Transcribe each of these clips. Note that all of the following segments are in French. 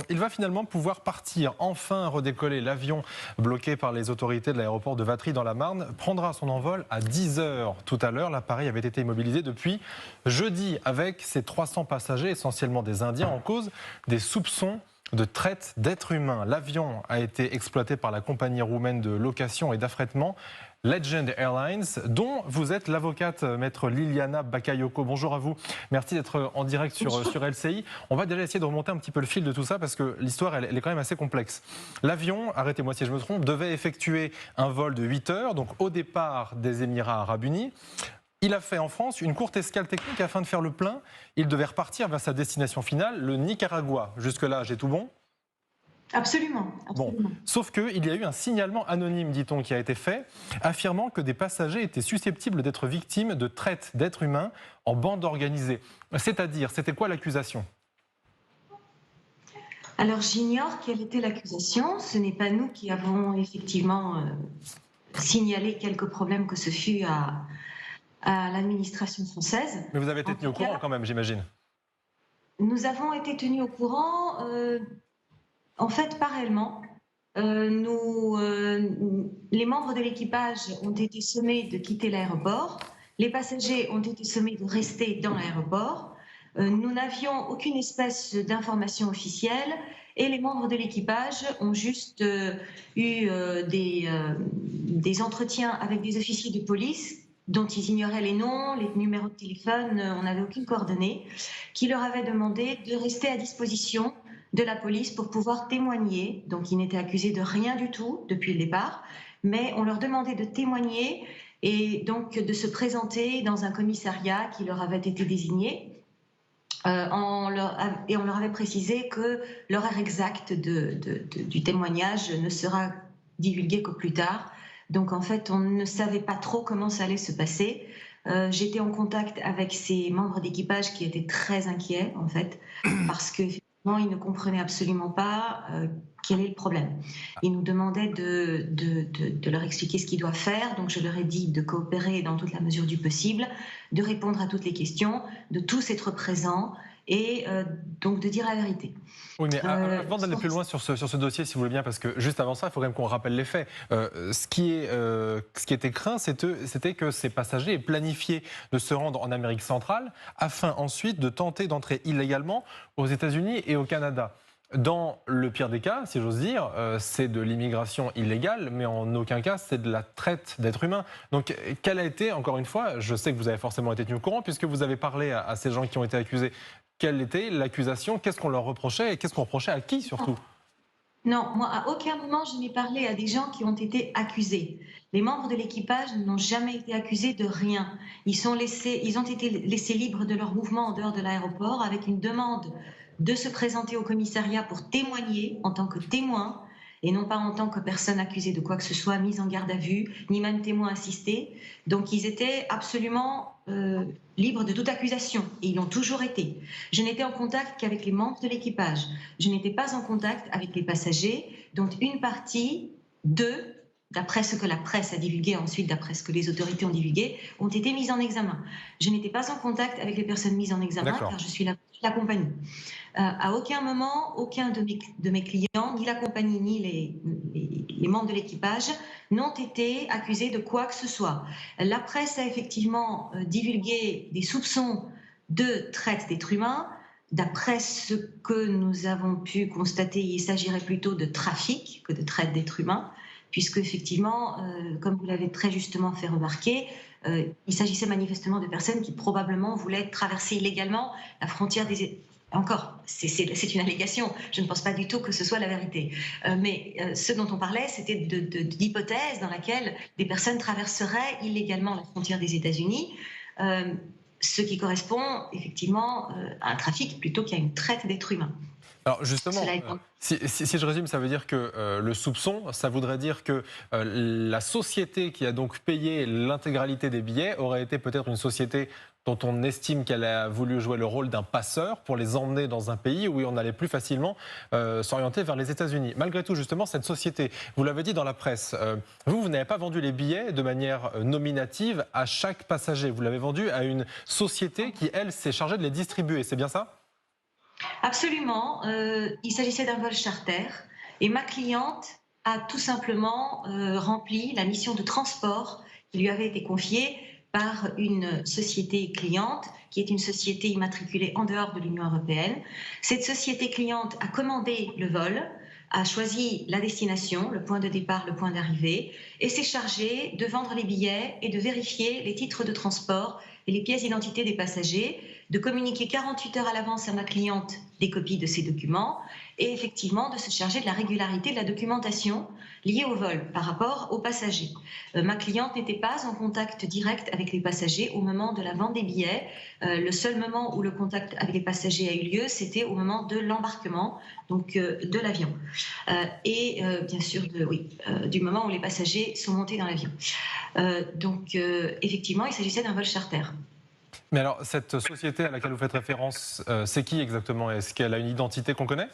Il va finalement pouvoir partir, enfin redécoller. L'avion bloqué par les autorités de l'aéroport de Vatry dans la Marne prendra son envol à 10 h tout à l'heure. L'appareil avait été immobilisé depuis jeudi avec ses 300 passagers, essentiellement des Indiens, en cause des soupçons de traite d'êtres humains. L'avion a été exploité par la compagnie roumaine de location et d'affrètement Legend Airlines, dont vous êtes l'avocate, maître Liliana Bakayoko. Bonjour à vous. Merci d'être en direct sur LCI. On va déjà essayer de remonter un petit peu le fil de tout ça parce que l'histoire, elle est quand même assez complexe. L'avion, arrêtez-moi si je me trompe, devait effectuer un vol de 8 heures, donc au départ des Émirats Arabes Unis. Il a fait en France une courte escale technique afin de faire le plein. Il devait repartir vers sa destination finale, le Nicaragua. Jusque-là, j'ai tout bon ? Absolument, Bon, absolument. sauf qu'il y a eu un signalement anonyme, dit-on, qui a été fait, affirmant que des passagers étaient susceptibles d'être victimes de traite d'êtres humains en bande organisée. C'est-à-dire, c'était quoi l'accusation ? Alors j'ignore quelle était l'accusation. Ce n'est pas nous qui avons effectivement signalé quelques problèmes que ce fut à l'administration française. Mais vous avez été En tenu au tout cas, courant quand même, j'imagine. nous avons été tenus au courant, en fait, parallèlement. Les membres de l'équipage ont été sommés de quitter l'aéroport. Les passagers ont été sommés de rester dans l'aéroport. Nous n'avions aucune espèce d'information officielle et les membres de l'équipage ont juste eu des entretiens avec des officiers de police dont ils ignoraient les noms, les numéros de téléphone, on n'avait aucune coordonnée, qui leur avaient demandé de rester à disposition de la police pour pouvoir témoigner. Donc ils n'étaient accusés de rien du tout depuis le départ, mais on leur demandait de témoigner et donc de se présenter dans un commissariat qui leur avait été désigné. Et on leur avait précisé que l'horaire exact du témoignage ne sera divulgué qu'au plus tard. Donc en fait, on ne savait pas trop comment ça allait se passer. J'étais en contact avec ces membres d'équipage qui étaient très inquiets en fait, parce que ils ne comprenaient absolument pas quel est le problème. Ils nous demandaient de leur expliquer ce qu'ils doivent faire, donc je leur ai dit de coopérer dans toute la mesure du possible, de répondre à toutes les questions, de tous être présents et donc de dire la vérité. Oui, mais avant d'aller plus loin sur ce dossier, si vous voulez bien, parce que juste avant ça, il faut quand même qu'on rappelle les faits. Ce qui était craint, c'était que ces passagers aient planifié de se rendre en Amérique centrale afin ensuite de tenter d'entrer illégalement aux États-Unis et au Canada. Dans le pire des cas, si j'ose dire, c'est de l'immigration illégale, mais en aucun cas, c'est de la traite d'êtres humains. Donc, quelle a été, encore une fois, je sais que vous avez forcément été tenu au courant, puisque vous avez parlé à ces gens qui ont été accusés. Quelle était l'accusation? Qu'est-ce qu'on leur reprochait? Et qu'est-ce qu'on reprochait à qui, surtout? Non, moi, à aucun moment, je n'ai parlé à des gens qui ont été accusés. Les membres de l'équipage n'ont jamais été accusés de rien. Ils ont été laissés libres de leur mouvement en dehors de l'aéroport avec une demande de se présenter au commissariat pour témoigner en tant que témoin et non pas en tant que personne accusée de quoi que ce soit, mise en garde à vue, ni même témoin assisté. Donc ils étaient absolument libres de toute accusation et ils l'ont toujours été. Je n'étais en contact qu'avec les membres de l'équipage. Je n'étais pas en contact avec les passagers, dont une partie, deux, d'après ce que la presse a divulgué, ensuite d'après ce que les autorités ont divulgué, ont été mises en examen. Je n'étais pas en contact avec les personnes mises en examen car je suis la compagnie. À aucun moment, aucun de mes clients, ni la compagnie, ni les membres de l'équipage, n'ont été accusés de quoi que ce soit. La presse a effectivement divulgué des soupçons de traite d'êtres humains. D'après ce que nous avons pu constater, il s'agirait plutôt de trafic que de traite d'êtres humains, puisque effectivement, comme vous l'avez très justement fait remarquer, il s'agissait manifestement de personnes qui probablement voulaient traverser illégalement la frontière des... Encore, c'est une allégation, je ne pense pas du tout que ce soit la vérité. Mais ce dont on parlait, c'était d'hypothèses dans laquelle des personnes traverseraient illégalement la frontière des États-Unis, ce qui correspond effectivement à un trafic plutôt qu'à une traite d'êtres humains. Alors justement, si je résume, ça veut dire que le soupçon, ça voudrait dire que la société qui a donc payé l'intégralité des billets aurait été peut-être une société dont on estime qu'elle a voulu jouer le rôle d'un passeur pour les emmener dans un pays où on allait plus facilement s'orienter vers les États-Unis. Malgré tout, justement, cette société, vous l'avez dit dans la presse, vous n'avez pas vendu les billets de manière nominative à chaque passager. Vous l'avez vendu à une société qui, elle, s'est chargée de les distribuer. C'est bien ça ? Absolument. Il s'agissait d'un vol charter et ma cliente a tout simplement rempli la mission de transport qui lui avait été confiée par une société cliente qui est une société immatriculée en dehors de l'Union européenne. Cette société cliente a commandé le vol, a choisi la destination, le point de départ, le point d'arrivée, et s'est chargée de vendre les billets et de vérifier les titres de transport et les pièces d'identité des passagers, de communiquer 48 heures à l'avance à ma cliente des copies de ces documents et effectivement de se charger de la régularité de la documentation liée au vol par rapport aux passagers. Ma cliente n'était pas en contact direct avec les passagers au moment de la vente des billets. Le seul moment où le contact avec les passagers a eu lieu, c'était au moment de l'embarquement, donc de l'avion. Et bien sûr, du moment où les passagers sont montés dans l'avion. Donc effectivement, il s'agissait d'un vol charter. Mais alors, cette société à laquelle vous faites référence, c'est qui exactement? Est-ce qu'elle a une identité qu'on connaît?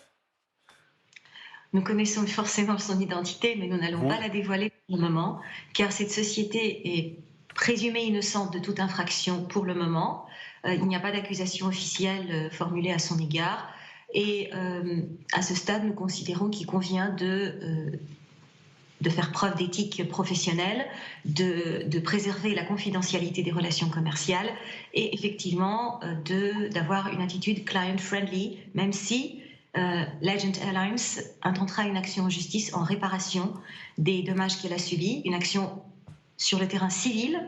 Nous connaissons forcément son identité, mais nous n'allons Vous? pas la dévoiler pour le moment, car cette société est présumée innocente de toute infraction pour le moment. Il n'y a pas d'accusation officielle formulée à son égard. Et à ce stade, nous considérons qu'il convient de faire preuve d'éthique professionnelle, de préserver la confidentialité des relations commerciales et effectivement d'avoir une attitude client-friendly, même si l'Agent Airlines intentera une action en justice en réparation des dommages qu'elle a subis, une action sur le terrain civil,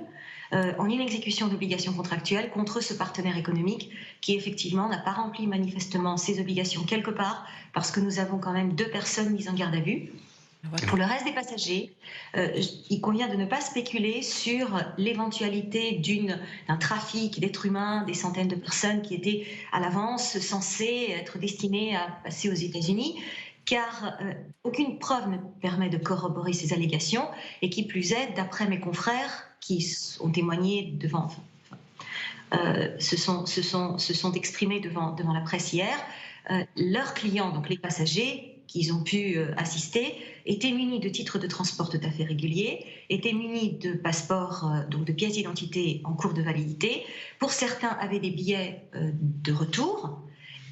en inexécution d'obligations contractuelles contre ce partenaire économique qui effectivement n'a pas rempli manifestement ses obligations quelque part parce que nous avons quand même 2 personnes mises en garde à vue. Pour le reste des passagers, il convient de ne pas spéculer sur l'éventualité d'un trafic d'êtres humains, des centaines de personnes qui étaient à l'avance censées être destinées à passer aux États-Unis, car aucune preuve ne permet de corroborer ces allégations, et qui plus est, d'après mes confrères qui ont témoigné devant, se sont exprimés devant la presse hier, leurs clients, donc les passagers, qu'ils ont pu assister, étaient munis de titres de transport tout à fait réguliers, étaient munis de passeports, donc de pièces d'identité en cours de validité. Pour certains, avaient des billets de retour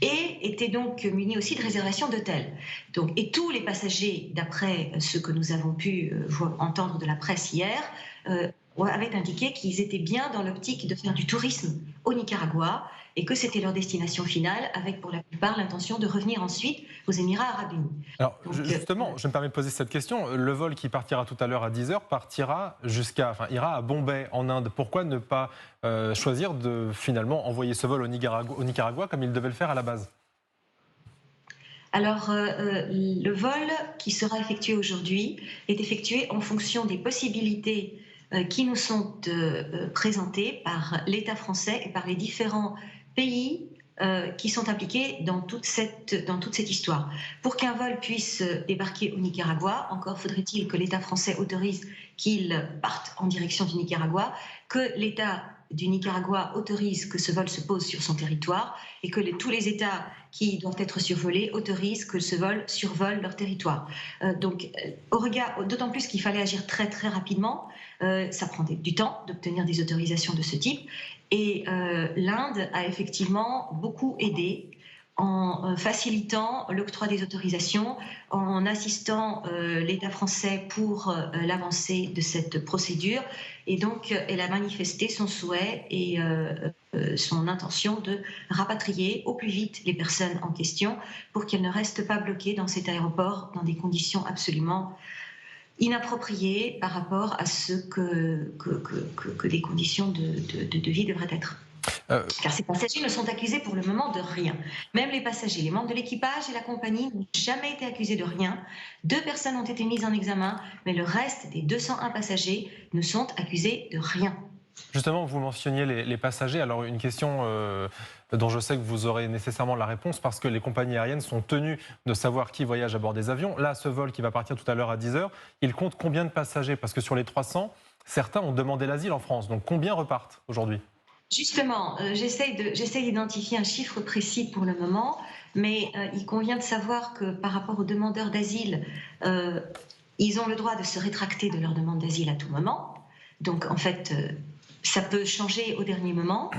et étaient donc munis aussi de réservations d'hôtels. Et tous les passagers, d'après ce que nous avons pu entendre de la presse hier, avaient indiqué qu'ils étaient bien dans l'optique de faire du tourisme au Nicaragua et que c'était leur destination finale, avec pour la plupart l'intention de revenir ensuite aux Émirats arabes unis. Alors, justement, je me permets de poser cette question. Le vol qui partira tout à l'heure à 10h ira à Bombay, en Inde. Pourquoi ne pas choisir de finalement envoyer ce vol au Nicaragua comme il devait le faire à la base? Alors, le vol qui sera effectué aujourd'hui est effectué en fonction des possibilités qui nous sont présentées par l'État français et par les différents pays qui sont impliqués dans toute cette histoire. Pour qu'un vol puisse débarquer au Nicaragua, encore faudrait-il que l'État français autorise qu'il parte en direction du Nicaragua, que l'État du Nicaragua autorise que ce vol se pose sur son territoire et que tous les États qui doivent être survolés autorisent que ce vol survole leur territoire. D'autant plus qu'il fallait agir très très rapidement, ça prend du temps d'obtenir des autorisations de ce type. Et l'Inde a effectivement beaucoup aidé en facilitant l'octroi des autorisations, en assistant l'État français pour l'avancée de cette procédure. Et donc, elle a manifesté son souhait et son intention de rapatrier au plus vite les personnes en question pour qu'elles ne restent pas bloquées dans cet aéroport dans des conditions absolument inappropriées par rapport à ce que des conditions de vie devraient être. Car ces passagers ne sont accusés pour le moment de rien. Même les passagers, les membres de l'équipage et la compagnie n'ont jamais été accusés de rien. 2 personnes ont été mises en examen, mais le reste des 201 passagers ne sont accusés de rien. Justement, vous mentionniez les passagers. Alors, une question dont je sais que vous aurez nécessairement la réponse, parce que les compagnies aériennes sont tenues de savoir qui voyage à bord des avions. Là, ce vol qui va partir tout à l'heure à 10h, il compte combien de passagers? Parce que sur les 300, certains ont demandé l'asile en France. Donc, combien repartent aujourd'hui? Justement, j'essaie d'identifier un chiffre précis pour le moment, mais il convient de savoir que par rapport aux demandeurs d'asile, ils ont le droit de se rétracter de leur demande d'asile à tout moment. Donc, en fait, ça peut changer au dernier moment.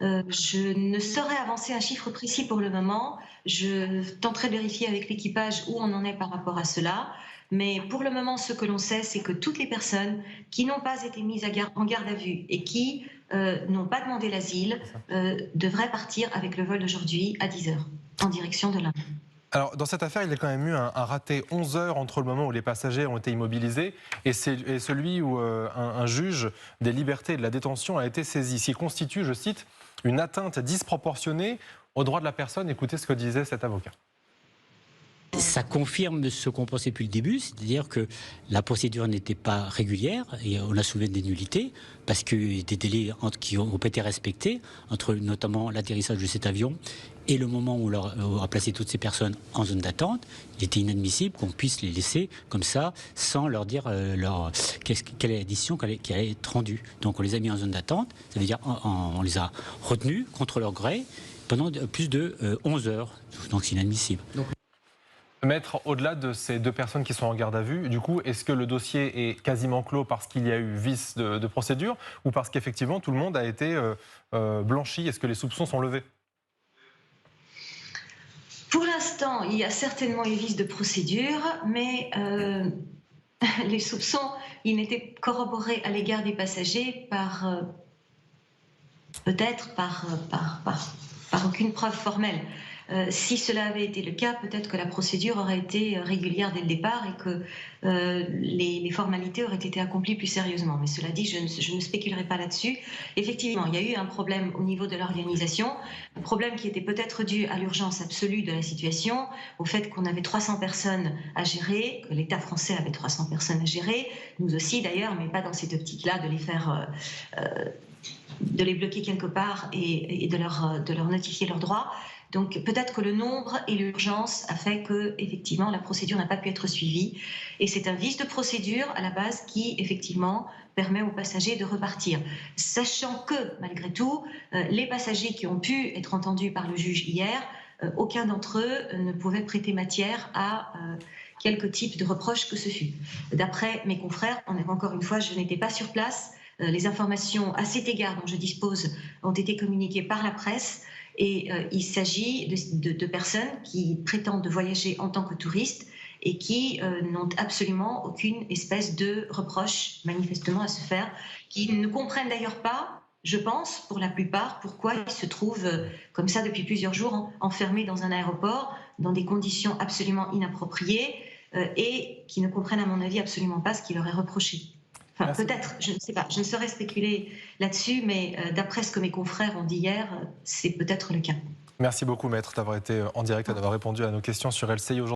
Je ne saurais avancer un chiffre précis pour le moment. Je tenterai de vérifier avec l'équipage où on en est par rapport à cela. Mais pour le moment, ce que l'on sait, c'est que toutes les personnes qui n'ont pas été mises en garde à vue et qui n'ont pas demandé l'asile devraient partir avec le vol d'aujourd'hui à 10 heures en direction de l'Inde. Alors, dans cette affaire, il y a quand même eu un raté 11 heures entre le moment où les passagers ont été immobilisés et celui où un juge des libertés et de la détention a été saisi. Ce qui constitue, je cite, une atteinte disproportionnée aux droits de la personne. Écoutez ce que disait cet avocat. Ça confirme ce qu'on pensait depuis le début, c'est-à-dire que la procédure n'était pas régulière et on a soulevé des nullités parce que des délais qui n'ont pas été respectés entre notamment l'atterrissage de cet avion et le moment où on a placé toutes ces personnes en zone d'attente. Il était inadmissible qu'on puisse les laisser comme ça sans leur dire quelle est la décision qui allait être rendue. Donc on les a mis en zone d'attente, ça veut dire on les a retenus contre leur gré pendant plus de 11 heures, donc c'est inadmissible. Maître, au-delà de ces deux personnes qui sont en garde à vue, du coup, est-ce que le dossier est quasiment clos parce qu'il y a eu vice de procédure ou parce qu'effectivement tout le monde a été blanchi? Est-ce que les soupçons sont levés? Pour l'instant, il y a certainement eu vice de procédure, mais les soupçons, ils n'étaient corroborés à l'égard des passagers peut-être par aucune preuve formelle. Si cela avait été le cas, peut-être que la procédure aurait été régulière dès le départ et que les formalités auraient été accomplies plus sérieusement. Mais cela dit, je ne spéculerai pas là-dessus. Effectivement, il y a eu un problème au niveau de l'organisation, un problème qui était peut-être dû à l'urgence absolue de la situation, au fait qu'on avait 300 personnes à gérer, que l'État français avait 300 personnes à gérer, nous aussi d'ailleurs, mais pas dans cette optique-là de les faire... de les bloquer quelque part et de leur notifier leurs droits. Donc peut-être que le nombre et l'urgence a fait que effectivement la procédure n'a pas pu être suivie et c'est un vice de procédure à la base qui effectivement permet aux passagers de repartir, sachant que malgré tout les passagers qui ont pu être entendus par le juge hier, aucun d'entre eux ne pouvait prêter matière à quelque type de reproche que ce fût. D'après mes confrères, encore une fois, je n'étais pas sur place. Les informations à cet égard dont je dispose ont été communiquées par la presse et il s'agit de personnes qui prétendent voyager en tant que touristes et qui n'ont absolument aucune espèce de reproche manifestement à se faire, qui ne comprennent d'ailleurs pas, je pense, pour la plupart, pourquoi ils se trouvent comme ça depuis plusieurs jours enfermés dans un aéroport, dans des conditions absolument inappropriées et qui ne comprennent à mon avis absolument pas ce qui leur est reproché. Enfin, peut-être, je ne sais pas, je ne saurais spéculer là-dessus, mais d'après ce que mes confrères ont dit hier, c'est peut-être le cas. Merci beaucoup, Maître, d'avoir été en direct et d'avoir répondu à nos questions sur LCI aujourd'hui.